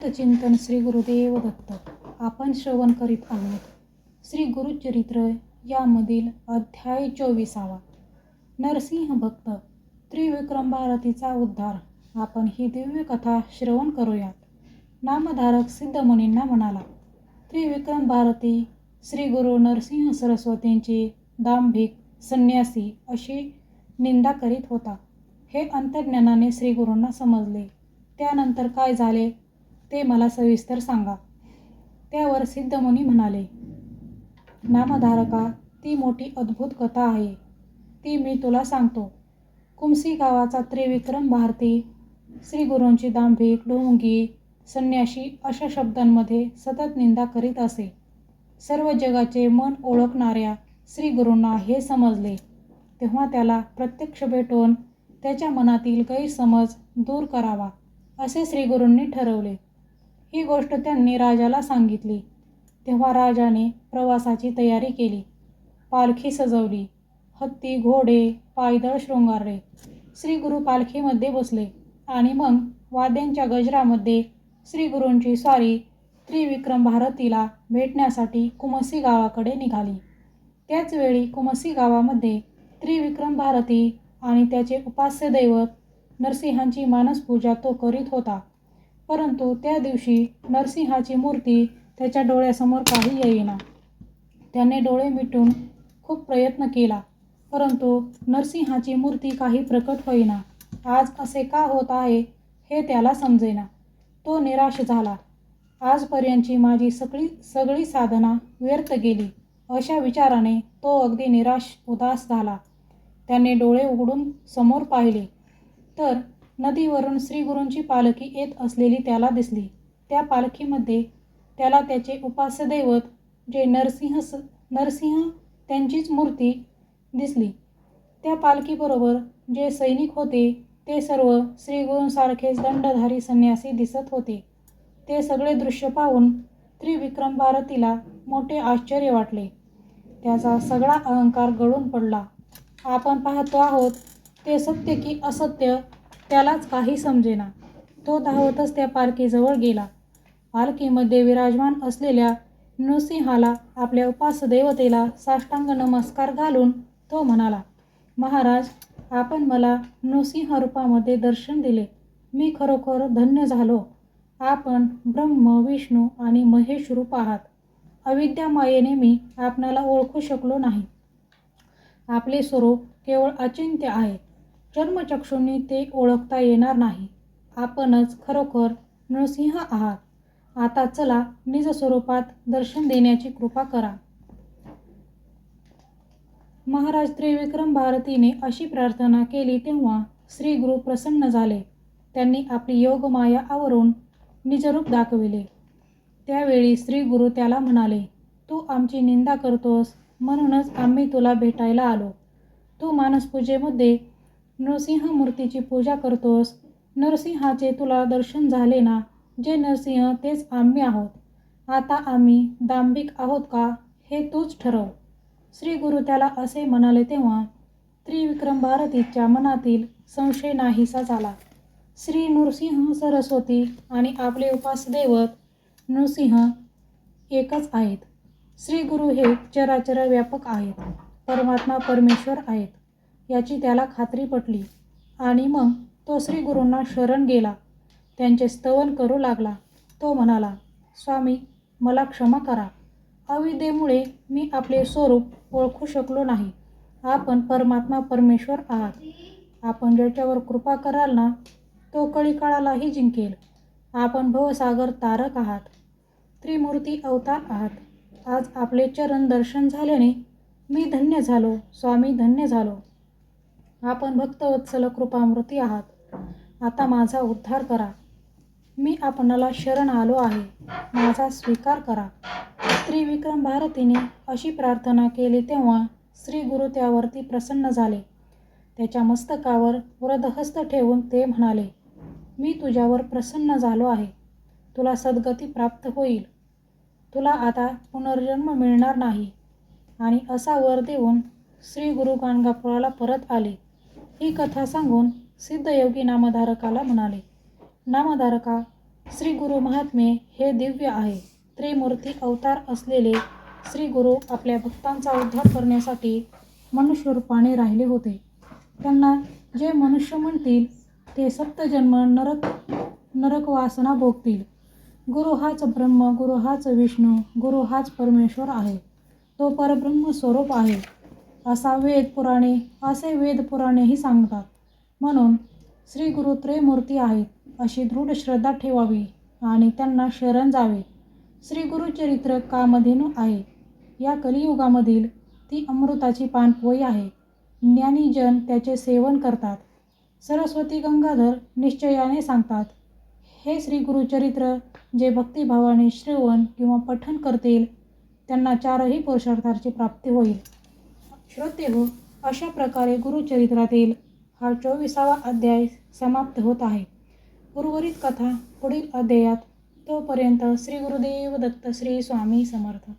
चिंतन श्री गुरुदेव दत्त. आपण श्रवण करीत आहोत श्री गुरुचरित्र यामधील अध्याय 24. नरसिंह भक्त त्रिविक्रम भारतीचा उद्धार. आपण ही दिव्य कथा श्रवण करूयात. नामधारक सिद्धमुनींना म्हणाला, त्रिविक्रम भारती श्री गुरु नरसिंह सरस्वतींची दांभिक संन्यासी अशी निंदा करीत होता. हे अंतर्ज्ञानाने श्री गुरूंना समजले. त्यानंतर काय झाले ते मला सविस्तर सांगा. त्यावर सिद्धमुनी म्हणाले, नामधारका, ती मोठी अद्भुत कथा आहे. ती मी तुला सांगतो. कुमसी गावाचा त्रिविक्रम भारती श्री गुरूंची दांभिक, ढोंगी, संन्याशी अशा शब्दांमध्ये सतत निंदा करीत असे. सर्व जगाचे मन ओळखणाऱ्या श्री गुरूंना हे समजले. तेव्हा त्याला प्रत्यक्ष भेटून त्याच्या मनातील गैरसमज दूर करावा असे श्री गुरूंनी ठरवले. ही गोष्ट त्यांनी राजाला सांगितली. तेव्हा राजाने प्रवासाची तयारी केली. पालखी सजवली. हत्ती, घोडे, पायदळ शृंगारले. श्री गुरु पालखीमध्ये बसले आणि मग वाद्यांच्या गजरामध्ये श्री गुरूंची स्वारी त्रिविक्रम भारतीला भेटण्यासाठी कुमसी गावाकडे निघाली. त्याच वेळी कुमसी गावामध्ये त्रिविक्रम भारती आणि त्याचे उपास्य दैवत नरसिंहांची मानसपूजा तो करीत होता. परंतु त्या दिवशी नरसिंहाची मूर्ती त्याच्या डोळ्यासमोर काही येईना. त्याने डोळे मिटून खूप प्रयत्न केला, परंतु नरसिंहाची मूर्ती काही प्रकट होईना. आज असे का होत आहे हे त्याला समजेना. तो निराश झाला. आजपर्यंतची माझी सगळी साधना व्यर्थ गेली अशा विचाराने तो अगदी निराश उदास झाला. त्याने डोळे उघडून समोर पाहिले तर नदीवरून श्री गुरूंची पालखी येत असलेली त्याला दिसली. त्या पालखीमध्ये त्याला त्याचे उपास्य दैवत जे नरसिंह त्यांचीच मूर्ती दिसली. त्या पालखीबरोबर जे सैनिक होते ते सर्व श्री गुरूंसारखेच दंडधारी संन्यासी दिसत होते. ते सगळे दृश्य पाहून त्रिविक्रम भारतीला मोठे आश्चर्य वाटले. त्याचा सगळा अहंकार गळून पडला. आपण पाहतो आहोत ते सत्य की असत्य त्यालाच काही समजेना. तो धावतच त्या पालखीजवळ गेला. पालखीमध्ये विराजमान असलेल्या नृसिंहाला, आपल्या उपास्य देवतेला साष्टांग नमस्कार घालून तो म्हणाला, महाराज, आपण मला नृसिंह रूपामध्ये दर्शन दिले. मी खरोखर धन्य झालो. आपण ब्रह्म, विष्णू आणि महेश रूप आहात. अविद्या मायेने मी आपणाला ओळखू शकलो नाही. आपले स्वरूप केवळ अचिंत्य आहे. जन्मचक्षुंनी ते ओळखता येणार नाही. आपणच खरोखर नृसिंह आहात. आता चला निज स्वरूपात दर्शन देण्याची कृपा करा. महाराज त्रिविक्रम भारतीने अशी प्रार्थना केली तेव्हा श्री गुरु प्रसन्न झाले. त्यांनी आपली योगमाया आवरून निजरूप दाखविले. त्यावेळी श्री गुरु त्याला म्हणाले, तू आमची निंदा करतोस म्हणूनच आम्ही तुला भेटायला आलो. तू मानसपूजेमध्ये नरसिंह मूर्तीची पूजा करतोस. नरसिंहाचे तुला दर्शन झाले ना? जे नरसिंह तेच आम्ही आहोत. आता आम्ही दांभिक आहोत का हे तूच ठरव. श्री गुरु त्याला असे म्हणाले तेव्हा त्रिविक्रम भारतीच्या मनातील संशय नाहीसा झाला. श्री नृसिंह सरस्वती आणि आपले उपास्य दैवत नृसिंह एकच आहेत. श्री गुरु हे चराचर व्यापक आहेत. परमात्मा परमेश्वर आहेत याची त्याला खात्री पटली आणि मग तो श्री गुरूंना शरण गेला. त्यांचे स्तवन करू लागला. तो म्हणाला, स्वामी, मला क्षमा करा. अविद्येमुळे मी आपले स्वरूप ओळखू शकलो नाही. आपण परमात्मा परमेश्वर आहात. आपण ज्याच्यावर कृपा कराल ना तो कळीकाळालाही जिंकेल. आपण भवसागर तारक आहात. त्रिमूर्ती अवतार आहात. आज आपले चरण दर्शन झाल्याने मी धन्य झालो. स्वामी, धन्य झालो. आपण भक्तवत्सल कृपामूर्ती आहात. आता माझा उद्धार करा. मी आपणाला शरण आलो आहे. माझा स्वीकार करा. त्रिविक्रम भारतीने अशी प्रार्थना केली तेव्हा श्री गुरु त्यावरती प्रसन्न झाले. त्याच्या मस्तकावर वरदहस्त ठेवून ते म्हणाले, मी तुझ्यावर प्रसन्न झालो आहे. तुला सद्गती प्राप्त होईल. तुला आता पुनर्जन्म मिळणार नाही. आणि असा वर देऊन श्री गुरु गाणगापुराला परत आले. ही कथा सांगून सिद्धयोगी नामधारकाला म्हणाले, नामधारका, श्री गुरु महात्मे हे दिव्य आहे. त्रिमूर्ती अवतार असलेले श्री गुरु आपल्या भक्तांचा उद्धार करण्यासाठी मनुष्य रूपाने राहिले होते. त्यांना जे मनुष्य म्हणतील ते सप्तजन्म नरक वासना भोगतील. गुरु हाच ब्रह्म, गुरु हाच विष्णू, गुरु हाच परमेश्वर आहे. तो परब्रह्म स्वरूप आहे असे वेद पुराणेही सांगतात. म्हणून श्री गुरु त्रयमूर्ती आहेत अशी दृढ श्रद्धा ठेवावी आणि त्यांना शरण जावे. श्री गुरुचरित्र कामधेनू आहे. या कलियुगामधील ती अमृताची पानपोई आहे. ज्ञानीजन त्याचे सेवन करतात. सरस्वती गंगाधर निश्चयाने सांगतात, हे श्री गुरुचरित्र जे भक्तिभावाने श्रवण किंवा पठण करतील त्यांना चारही पुरुषार्थाची प्राप्ती होईल. श्रोतेहो, अशा प्रकारे गुरुचरित्रातील हा 24वा अध्याय समाप्त होत आहे. उर्वरित कथा पुढील अध्यायात. तोपर्यंत श्री गुरुदेव दत्त. श्री स्वामी समर्थ.